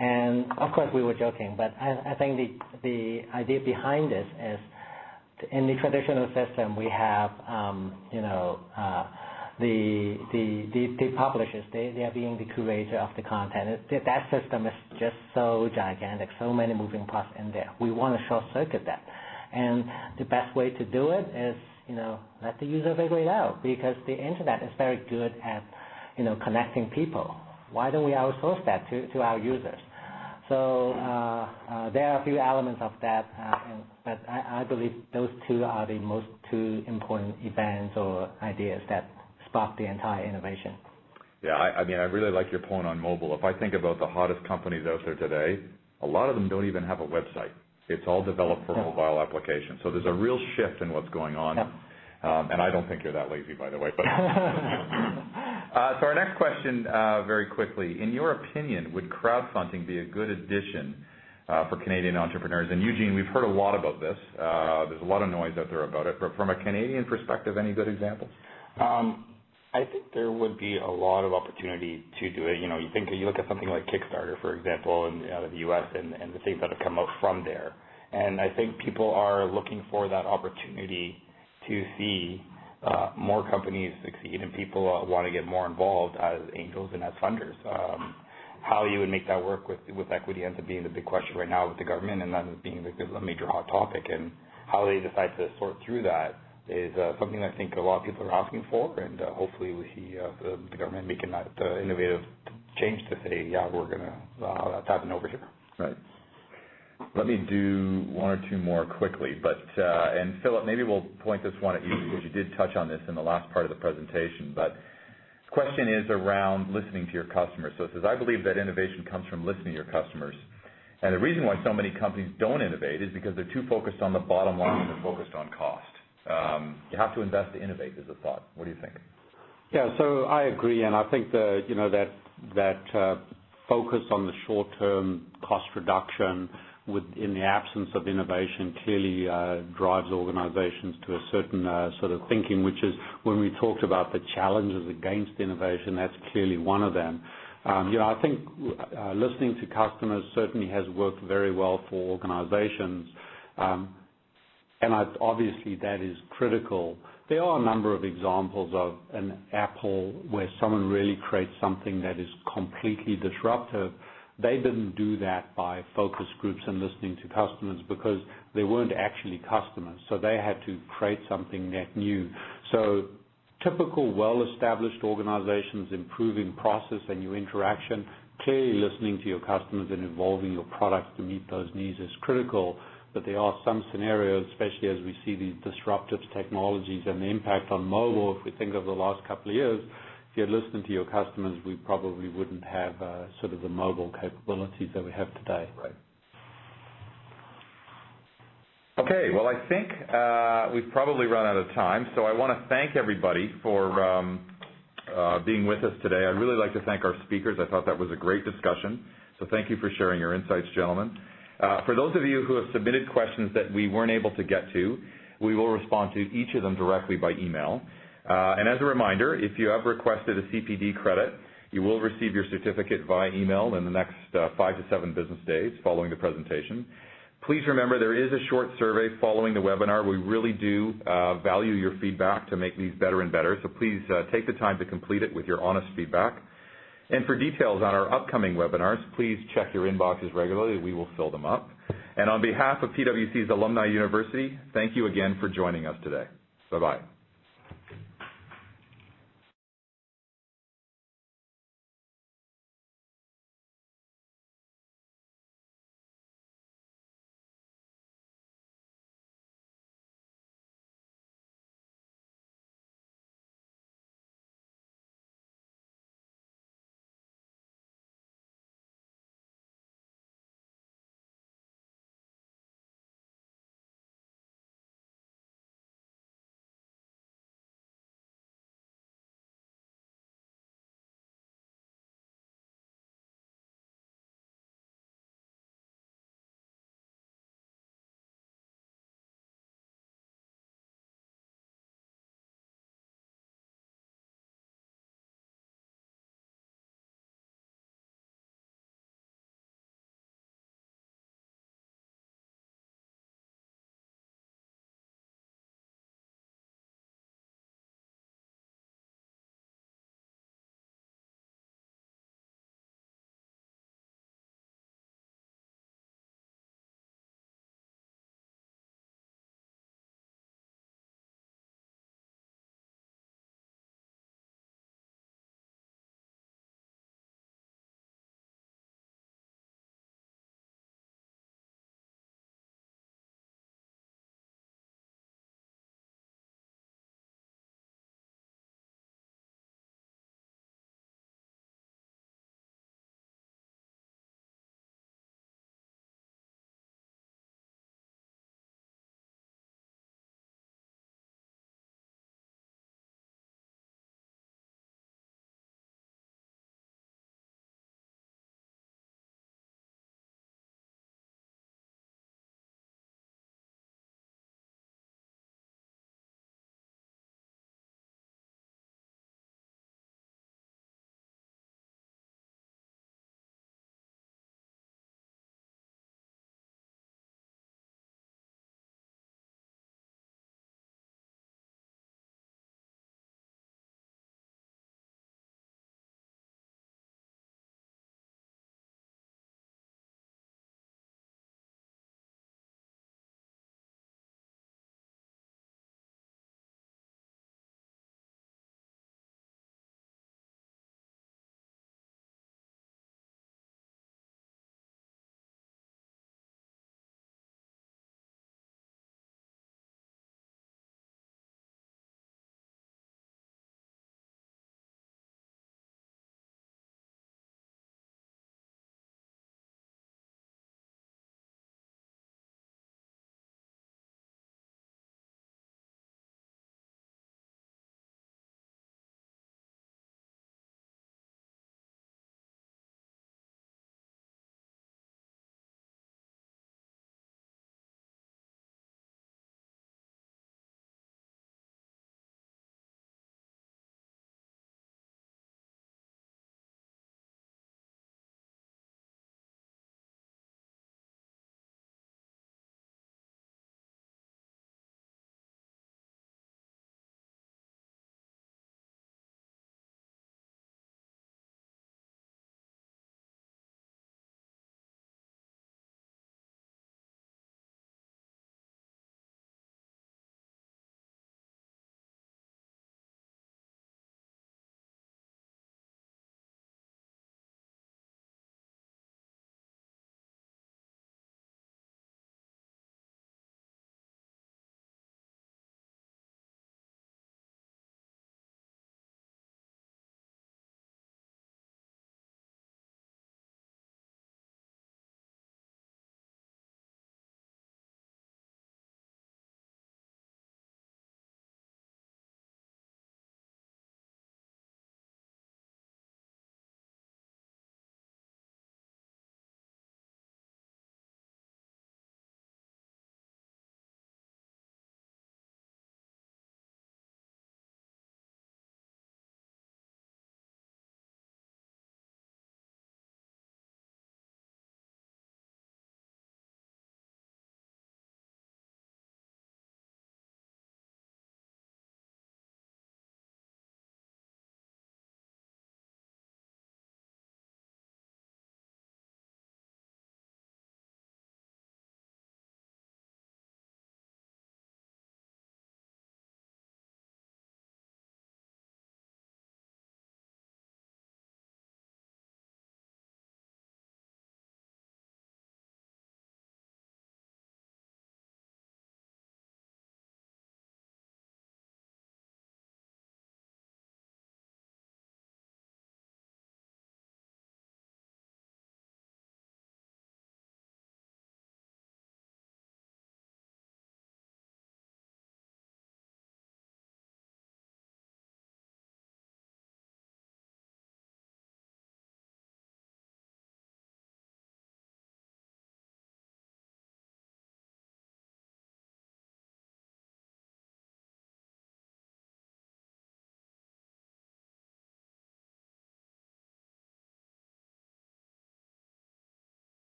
S5: And of course we were joking, but I think the idea behind this is in the traditional system we have, the publishers, they are being the curator of the content. That system is just so gigantic, so many moving parts in there. We want to short circuit that. And the best way to do it is let the user figure it out, because the internet is very good at, connecting people. Why don't we outsource that to our users? So there are a few elements of that, but I believe those 2 are the most 2 important events or ideas that sparked the entire innovation.
S1: Yeah, I really like your point on mobile. If I think about the hottest companies out there today, a lot of them don't even have a website. It's all developed for mobile applications. So there's a real shift in what's going on. And I don't think you're that lazy, by the way. But So our next question, very quickly. In your opinion, would crowdfunding be a good addition for Canadian entrepreneurs? And Eugene, we've heard a lot about this. There's a lot of noise out there about it. But from a Canadian perspective, any good examples?
S4: I think there would be a lot of opportunity to do it. You look at something like Kickstarter, for example, out of the U.S. and the things that have come out from there. And I think people are looking for that opportunity to see more companies succeed, and people want to get more involved as angels and as funders. How you would make that work with equity ends up being the big question right now with the government, and that being a major hot topic. And how they decide to sort through that is something I think a lot of people are asking for, and hopefully we see the government making that innovative change to say, yeah, we're going to that's happening over here.
S1: Right. Let me do one or two more quickly, and Philip, maybe we'll point this one at you because you did touch on this in the last part of the presentation, but the question is around listening to your customers. So it says, I believe that innovation comes from listening to your customers. And the reason why so many companies don't innovate is because they're too focused on the bottom line and they're focused on cost. You have to invest to innovate is a thought. What do you think?
S3: Yeah, so I agree, and I think that focus on the short-term cost reduction in the absence of innovation clearly drives organizations to a certain sort of thinking, which is when we talked about the challenges against innovation, that's clearly one of them. I think listening to customers certainly has worked very well for organizations, and obviously that is critical. There are a number of examples of an Apple where someone really creates something that is completely disruptive. They didn't do that by focus groups and listening to customers because they weren't actually customers, so they had to create something net new. So typical well-established organizations improving process and your interaction, clearly listening to your customers and evolving your products to meet those needs is critical. But there are some scenarios, especially as we see these disruptive technologies and the impact on mobile. If we think of the last couple of years, if you had listened to your customers, we probably wouldn't have sort of the mobile capabilities that we have today.
S1: Right. Okay, well, I think we've probably run out of time, so I want to thank everybody for being with us today. I'd really like to thank our speakers. I thought that was a great discussion, so thank you for sharing your insights, gentlemen. For those of you who have submitted questions that we weren't able to get to, we will respond to each of them directly by email. And as a reminder, if you have requested a CPD credit, you will receive your certificate via email in the next 5 to 7 business days following the presentation. Please remember there is a short survey following the webinar. We really do value your feedback to make these better and better, so please take the time to complete it with your honest feedback. And for details on our upcoming webinars, please check your inboxes regularly. We will fill them up. And on behalf of PwC's Alumni University, thank you again for joining us today. Bye-bye.